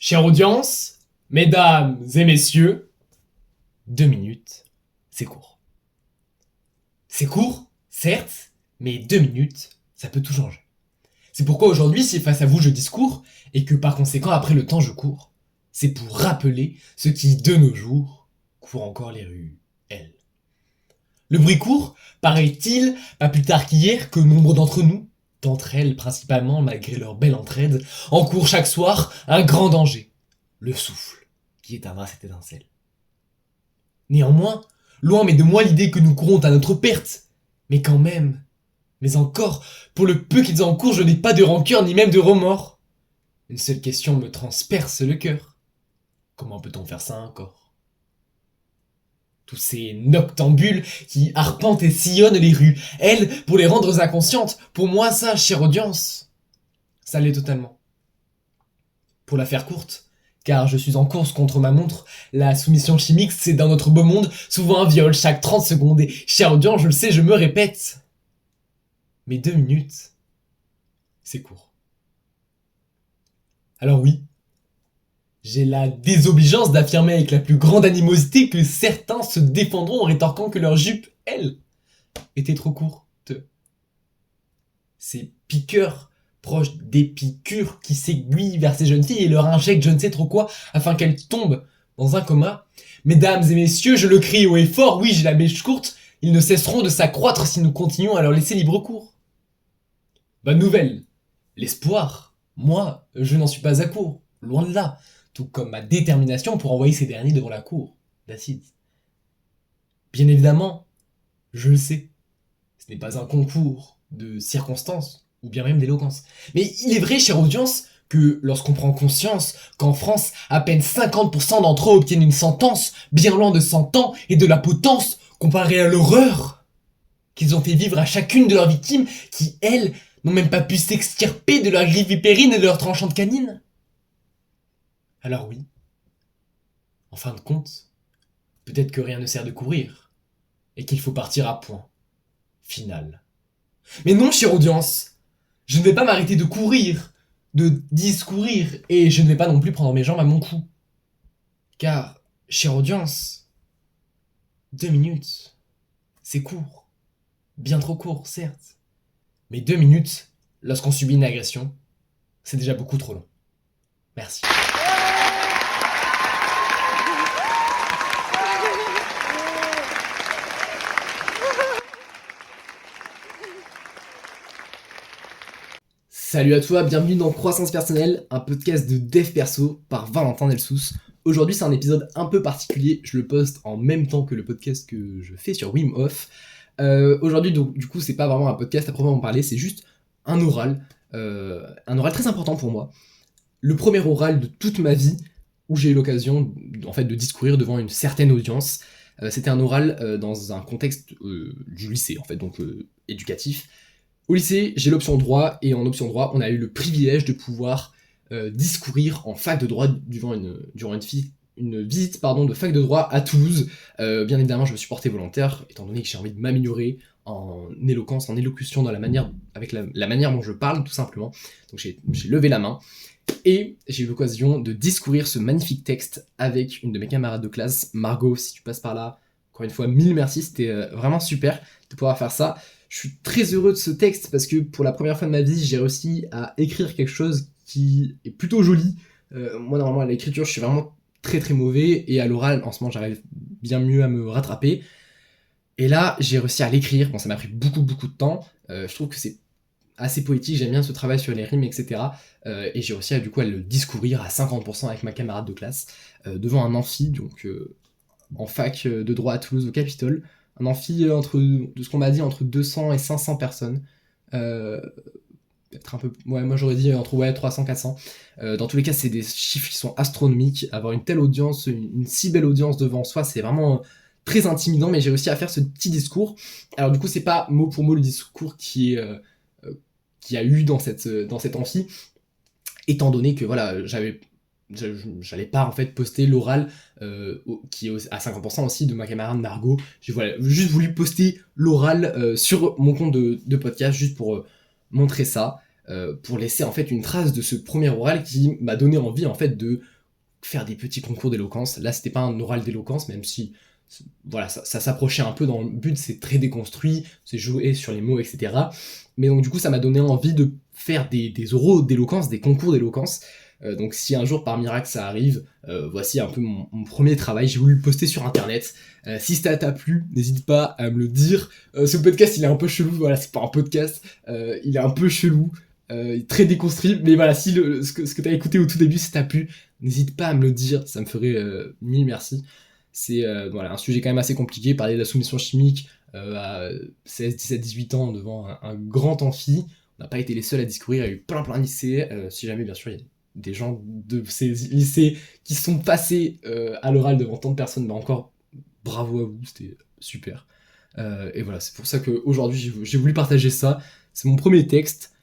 Chère audience, mesdames et messieurs, 2 minutes, c'est court. C'est court, certes, mais 2 minutes, ça peut tout changer. C'est pourquoi aujourd'hui, si face à vous je discours, et que par conséquent après le temps je cours, c'est pour rappeler ceux qui, de nos jours, courent encore les rues, elles. Le bruit court, paraît-il, pas plus tard qu'hier que nombre d'entre nous, d'entre elles principalement malgré leur belle entraide, encourent chaque soir un grand danger. Le souffle, qui éteindra cette étincelle. Néanmoins, loin m'est de moi l'idée que nous courons à notre perte. Mais quand même, mais encore, pour le peu qu'ils encourent, je n'ai pas de rancœur ni même de remords. Une seule question me transperce le cœur. Comment peut-on faire ça encore ? Tous ces noctambules qui arpentent et sillonnent les rues, elles, pour les rendre inconscientes, pour moi ça, chère audience, ça l'est totalement. Pour la faire courte, car je suis en course contre ma montre, la soumission chimique c'est dans notre beau monde souvent un viol chaque 30 secondes et, chère audience, je le sais, je me répète. Mais 2 minutes, c'est court. Alors oui, j'ai la désobligeance d'affirmer avec la plus grande animosité que certains se défendront en rétorquant que leur jupe, elle, était trop courte. Ces piqueurs proches des piqûres qui s'aiguillent vers ces jeunes filles et leur injectent je ne sais trop quoi afin qu'elles tombent dans un coma. Mesdames et messieurs, je le crie haut et fort, oui j'ai la mèche courte, ils ne cesseront de s'accroître si nous continuons à leur laisser libre cours. Bonne nouvelle, l'espoir, moi, je n'en suis pas à court, loin de là, tout comme ma détermination pour envoyer ces derniers devant la cour d'acide. Bien évidemment, je le sais, ce n'est pas un concours de circonstances, ou bien même d'éloquence. Mais il est vrai, chère audience, que lorsqu'on prend conscience qu'en France, à peine 50% d'entre eux obtiennent une sentence, bien loin de 100 ans et de la potence, comparée à l'horreur qu'ils ont fait vivre à chacune de leurs victimes, qui, elles, n'ont même pas pu s'extirper de leurs griffes vipérines et de leurs tranchantes canines. Alors oui, en fin de compte, peut-être que rien ne sert de courir, et qu'il faut partir à point final. Mais non, chère audience, je ne vais pas m'arrêter de courir, de discourir, et je ne vais pas non plus prendre mes jambes à mon cou. Car, chère audience, 2 minutes, c'est court. Bien trop court, certes. Mais 2 minutes, lorsqu'on subit une agression, c'est déjà beaucoup trop long. Merci. Salut à toi, bienvenue dans Croissance Personnelle, un podcast de dev perso par Valentin Delsous. Aujourd'hui c'est un épisode un peu particulier, je le poste en même temps que le podcast que je fais sur Wim Hof. Aujourd'hui donc du coup c'est pas vraiment un podcast à proprement parler, c'est juste un oral très important pour moi. Le premier oral de toute ma vie où j'ai eu l'occasion en fait de discourir devant une certaine audience. C'était un oral dans un contexte du lycée en fait, donc éducatif. Au lycée, j'ai l'option droit, et en option droit, on a eu le privilège de pouvoir discourir en fac de droit durant une visite de fac de droit à Toulouse. Bien évidemment, je me suis porté volontaire, étant donné que j'ai envie de m'améliorer en éloquence, en élocution, dans la manière, avec la manière dont je parle, tout simplement. Donc j'ai levé la main, et j'ai eu l'occasion de discourir ce magnifique texte avec une de mes camarades de classe, Margot, si tu passes par là, encore une fois, mille merci, c'était vraiment super de pouvoir faire ça. Je suis très heureux de ce texte parce que pour la première fois de ma vie, j'ai réussi à écrire quelque chose qui est plutôt joli. Moi, normalement, à l'écriture, je suis vraiment très très mauvais, et à l'oral, en ce moment, j'arrive bien mieux à me rattraper. Et là, j'ai réussi à l'écrire. Bon, ça m'a pris beaucoup de temps. Je trouve que c'est assez poétique, j'aime bien ce travail sur les rimes, etc. Et j'ai réussi du coup à le discourir à 50% avec ma camarade de classe, devant un amphi, donc en fac de droit à Toulouse, au Capitole. Un amphi de ce qu'on m'a dit, entre 200 et 500 personnes. Peut-être un peu... Ouais, moi j'aurais dit entre 300-400. Dans tous les cas, c'est des chiffres qui sont astronomiques. Avoir une telle audience, une si belle audience devant soi, c'est vraiment très intimidant, mais j'ai réussi à faire ce petit discours. Alors du coup, c'est pas mot pour mot le discours qui a eu dans cet amphi, étant donné que voilà, j'allais pas en fait poster l'oral qui est à 50% aussi de ma camarade Margot. J'ai juste voulu poster l'oral sur mon compte de podcast, juste pour montrer ça, pour laisser en fait une trace de ce premier oral qui m'a donné envie en fait de faire des petits concours d'éloquence. Là, c'était pas un oral d'éloquence, même si voilà, ça s'approchait un peu dans le but, c'est très déconstruit, c'est jouer sur les mots, etc. Mais donc du coup, ça m'a donné envie de faire des oraux d'éloquence, des concours d'éloquence. Donc si un jour par miracle ça arrive, voici un peu mon premier travail. J'ai voulu le poster sur internet. Si ça t'a plu, n'hésite pas à me le dire. Ce podcast il est un peu chelou, voilà, c'est pas un podcast, il est un peu chelou, très déconstruit, mais voilà, si ce que t'as écouté au tout début, si t'as plu, n'hésite pas à me le dire, ça me ferait mille merci. C'est voilà, un sujet quand même assez compliqué, parler de la soumission chimique à 16, 17, 18 ans devant un grand amphi. On n'a pas été les seuls à discourir, il y a eu plein de lycées, si jamais bien sûr il y a des gens de ces lycées qui sont passés à l'oral devant tant de personnes, mais encore bravo à vous, c'était super. Et voilà, c'est pour ça qu'aujourd'hui j'ai voulu partager ça. C'est mon premier texte.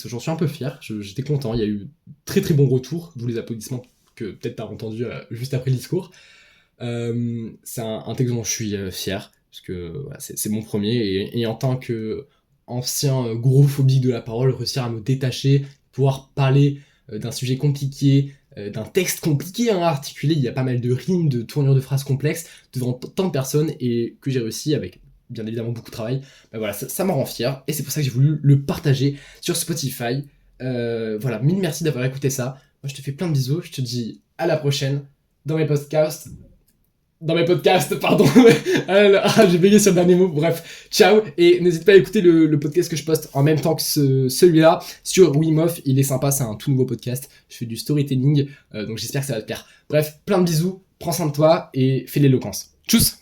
J'en suis un peu fier, j'étais content, il y a eu très très bons retours, d'où les applaudissements que peut-être t'as entendu juste après le discours. C'est un texte dont je suis fier, parce que voilà, c'est mon premier, et en tant que ancien gros phobique de la parole, réussir à me détacher, pouvoir parler d'un sujet compliqué, d'un texte compliqué à articuler, il y a pas mal de rimes, de tournures de phrases complexes, devant tant de personnes, et que j'ai réussi avec bien évidemment beaucoup de travail, ben voilà, ça me rend fier, et c'est pour ça que j'ai voulu le partager sur Spotify. Voilà, mille merci d'avoir écouté ça. Moi je te fais plein de bisous, je te dis à la prochaine dans mes podcasts, pardon. J'ai bégayé sur le dernier mot, bref, ciao, et n'hésite pas à écouter le podcast que je poste en même temps que celui-là sur Wim Hof, il est sympa, c'est un tout nouveau podcast, je fais du storytelling, donc j'espère que ça va te plaire. Bref, plein de bisous, prends soin de toi et fais de l'éloquence. Tchuss.